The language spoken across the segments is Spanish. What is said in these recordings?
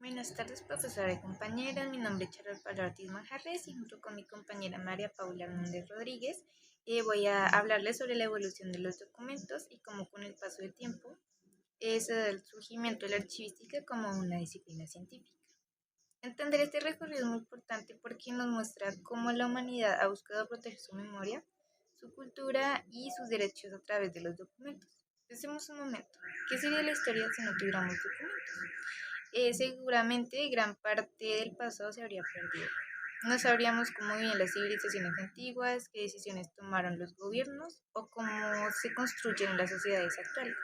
Buenas tardes, profesora y compañeras. Mi nombre es Charol Pablo Ortiz Manjarres y junto con mi compañera María Paula Hernández Rodríguez voy a hablarles sobre la evolución de los documentos y cómo con el paso del tiempo se da el surgimiento de la archivística como una disciplina científica. Entender este recorrido es muy importante porque nos muestra cómo la humanidad ha buscado proteger su memoria, su cultura y sus derechos a través de los documentos. Pensemos un momento, ¿qué sería la historia si no tuviéramos documentos? Seguramente gran parte del pasado se habría perdido. No sabríamos cómo vivían las civilizaciones antiguas, qué decisiones tomaron los gobiernos o cómo se construyen las sociedades actuales.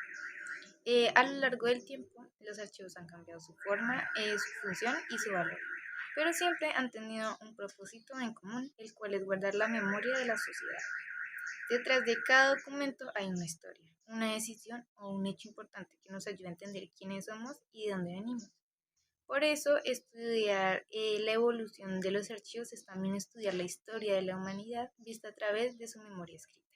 A lo largo del tiempo, los archivos han cambiado su forma, su función y su valor, pero siempre han tenido un propósito en común, el cual es guardar la memoria de la sociedad. Detrás de cada documento hay una historia, una decisión o un hecho importante que nos ayuda a entender quiénes somos y de dónde venimos. Por eso, estudiar la evolución de los archivos es también estudiar la historia de la humanidad vista a través de su memoria escrita.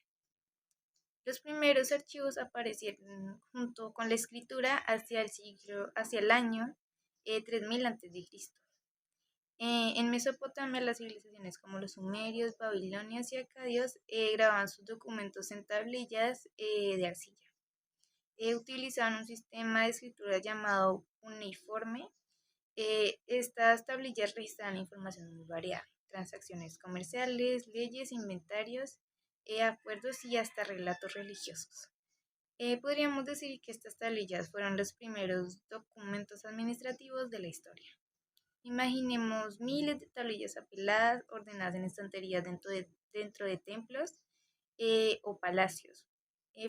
Los primeros archivos aparecieron junto con la escritura hacia el año 3000 a.C. En Mesopotamia, las civilizaciones como los sumerios, babilonios y acadios grababan sus documentos en tablillas de arcilla. Utilizaban un sistema de escritura llamado cuneiforme. Estas tablillas registraban información muy variada, transacciones comerciales, leyes, inventarios, acuerdos y hasta relatos religiosos. Podríamos decir que estas tablillas fueron los primeros documentos administrativos de la historia. Imaginemos miles de tablillas apiladas, ordenadas en estanterías dentro de templos o palacios,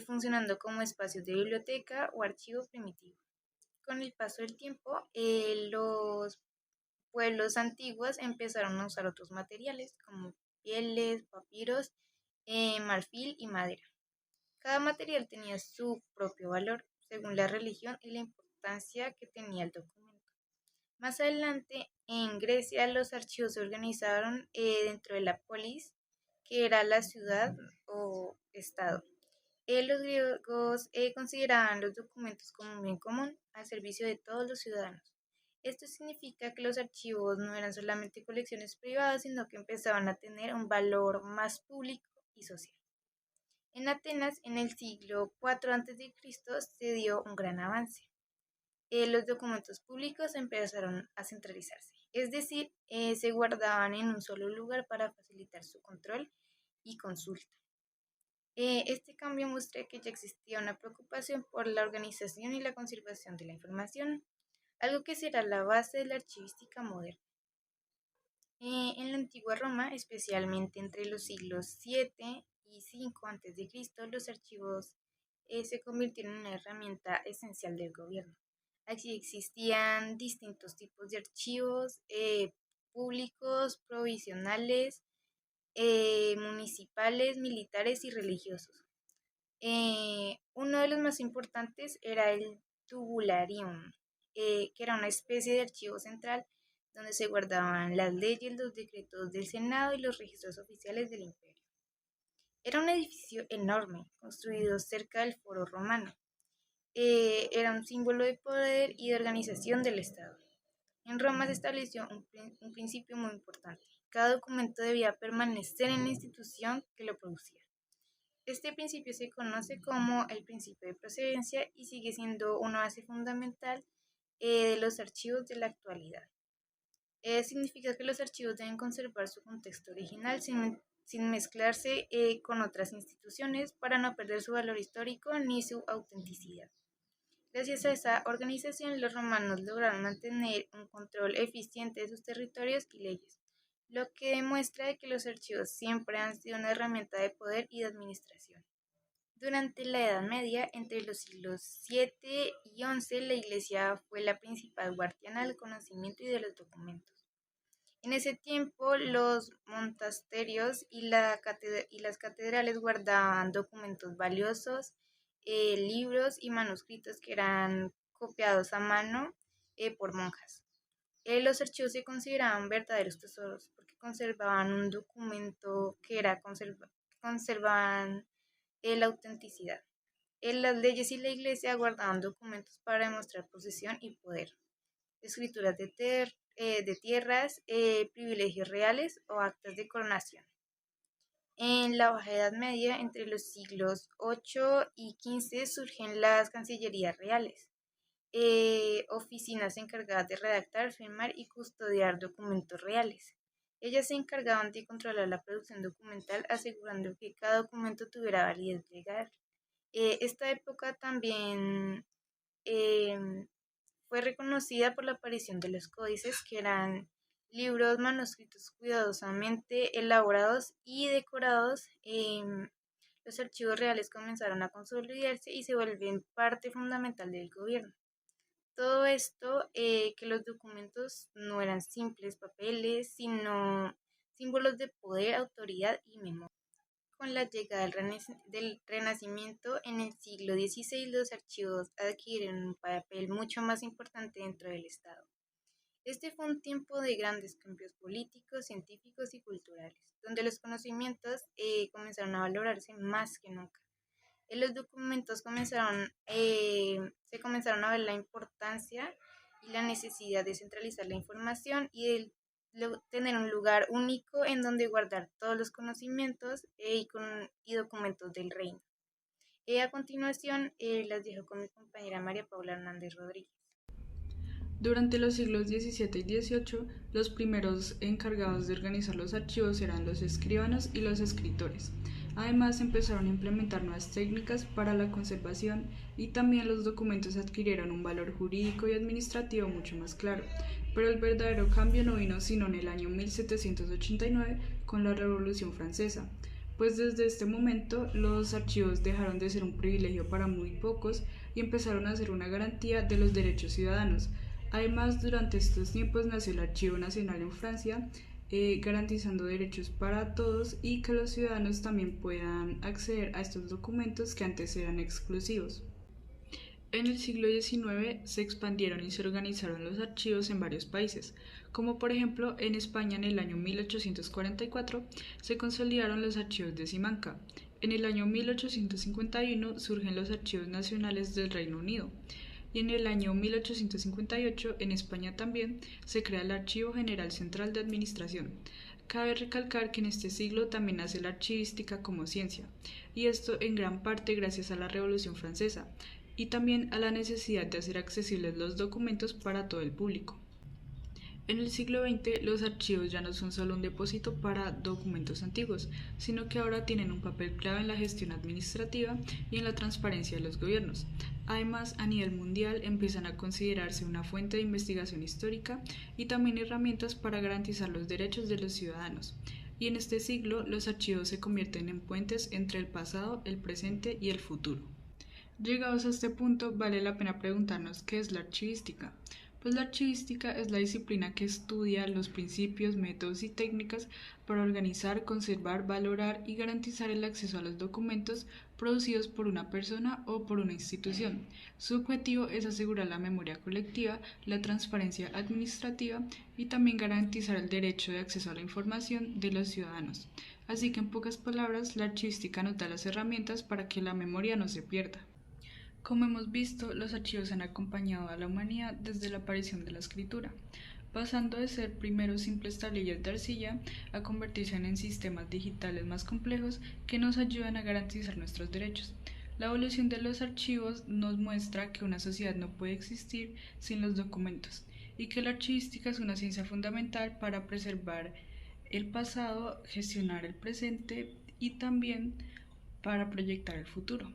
funcionando como espacios de biblioteca o archivo primitivo. Con el paso del tiempo, los pueblos antiguos empezaron a usar otros materiales como pieles, papiros, marfil y madera. Cada material tenía su propio valor según la religión y la importancia que tenía el documento. Más adelante, en Grecia, los archivos se organizaron dentro de la polis, que era la ciudad o estado. Los griegos consideraban los documentos como un bien común al servicio de todos los ciudadanos. Esto significa que los archivos no eran solamente colecciones privadas, sino que empezaban a tener un valor más público y social. En Atenas, en el siglo IV a.C., se dio un gran avance. Los documentos públicos empezaron a centralizarse, es decir, se guardaban en un solo lugar para facilitar su control y consulta. Este cambio muestra que ya existía una preocupación por la organización y la conservación de la información, algo que será la base de la archivística moderna. En la antigua Roma, especialmente entre los siglos 7 y 5 a.C., los archivos se convirtieron en una herramienta esencial del gobierno. Aquí existían distintos tipos de archivos públicos, provisionales, municipales, militares y religiosos. Uno de los más importantes era el tubularium, que era una especie de archivo central donde se guardaban las leyes, los decretos del Senado y los registros oficiales del imperio. Era un edificio enorme, construido cerca del Foro Romano. Era un símbolo de poder y de organización del Estado. En Roma se estableció un principio muy importante. Cada documento debía permanecer en la institución que lo producía. Este principio se conoce como el principio de procedencia y sigue siendo una base fundamental de los archivos de la actualidad. Significa que los archivos deben conservar su contexto original sin mezclarse con otras instituciones para no perder su valor histórico ni su autenticidad. Gracias a esa organización, los romanos lograron mantener un control eficiente de sus territorios y leyes, lo que demuestra que los archivos siempre han sido una herramienta de poder y de administración. Durante la Edad Media, entre los siglos 7 y 11, la Iglesia fue la principal guardiana del conocimiento y de los documentos. En ese tiempo, los monasterios y las catedrales guardaban documentos valiosos, libros y manuscritos que eran copiados a mano por monjas. Los archivos se consideraban verdaderos tesoros porque conservaban un documento conservaban la autenticidad. Las leyes y la iglesia guardaban documentos para demostrar posesión y poder. escrituras de tierras, privilegios reales o actas de coronación. En la Baja Edad Media, entre los siglos VIII y XV, surgen las cancillerías reales, oficinas encargadas de redactar, firmar y custodiar documentos reales. Ellas se encargaban de controlar la producción documental, asegurando que cada documento tuviera validez legal. Esta época también em, fue reconocida por la aparición de los códices, que eran libros manuscritos cuidadosamente elaborados y decorados. Los archivos reales comenzaron a consolidarse y se vuelven parte fundamental del gobierno. Todo esto, que los documentos no eran simples papeles, sino símbolos de poder, autoridad y memoria. Con la llegada del Renacimiento en el siglo XVI, los archivos adquirieron un papel mucho más importante dentro del Estado. Este fue un tiempo de grandes cambios políticos, científicos y culturales, donde los conocimientos comenzaron a valorarse más que nunca. En los documentos se comenzaron a ver la importancia y la necesidad de centralizar la información y de tener un lugar único en donde guardar todos los conocimientos y documentos del reino. A continuación, las dejo con mi compañera María Paula Hernández Rodríguez. Durante los siglos XVII y XVIII, los primeros encargados de organizar los archivos eran los escribanos y los escritores. Además, empezaron a implementar nuevas técnicas para la conservación y también los documentos adquirieron un valor jurídico y administrativo mucho más claro. Pero el verdadero cambio no vino sino en el año 1789 con la Revolución Francesa, pues desde este momento los archivos dejaron de ser un privilegio para muy pocos y empezaron a ser una garantía de los derechos ciudadanos. Además, durante estos tiempos nació el Archivo Nacional en Francia, garantizando derechos para todos y que los ciudadanos también puedan acceder a estos documentos que antes eran exclusivos. En el siglo XIX se expandieron y se organizaron los archivos en varios países, como por ejemplo en España en el año 1844 se consolidaron los archivos de Simancas. En el año 1851 surgen los archivos nacionales del Reino Unido. Y en el año 1858, en España también, se crea el Archivo General Central de Administración. Cabe recalcar que en este siglo también nace la archivística como ciencia, y esto en gran parte gracias a la Revolución Francesa, y también a la necesidad de hacer accesibles los documentos para todo el público. En el siglo XX, los archivos ya no son solo un depósito para documentos antiguos, sino que ahora tienen un papel clave en la gestión administrativa y en la transparencia de los gobiernos. Además, a nivel mundial empiezan a considerarse una fuente de investigación histórica y también herramientas para garantizar los derechos de los ciudadanos. Y en este siglo, los archivos se convierten en puentes entre el pasado, el presente y el futuro. Llegados a este punto, vale la pena preguntarnos qué es la archivística. Pues la archivística es la disciplina que estudia los principios, métodos y técnicas para organizar, conservar, valorar y garantizar el acceso a los documentos producidos por una persona o por una institución. Su objetivo es asegurar la memoria colectiva, la transparencia administrativa y también garantizar el derecho de acceso a la información de los ciudadanos. Así que en pocas palabras, la archivística nos da las herramientas para que la memoria no se pierda. Como hemos visto, los archivos han acompañado a la humanidad desde la aparición de la escritura, pasando de ser primero simples tablillas de arcilla a convertirse en sistemas digitales más complejos que nos ayudan a garantizar nuestros derechos. La evolución de los archivos nos muestra que una sociedad no puede existir sin los documentos y que la archivística es una ciencia fundamental para preservar el pasado, gestionar el presente y también para proyectar el futuro.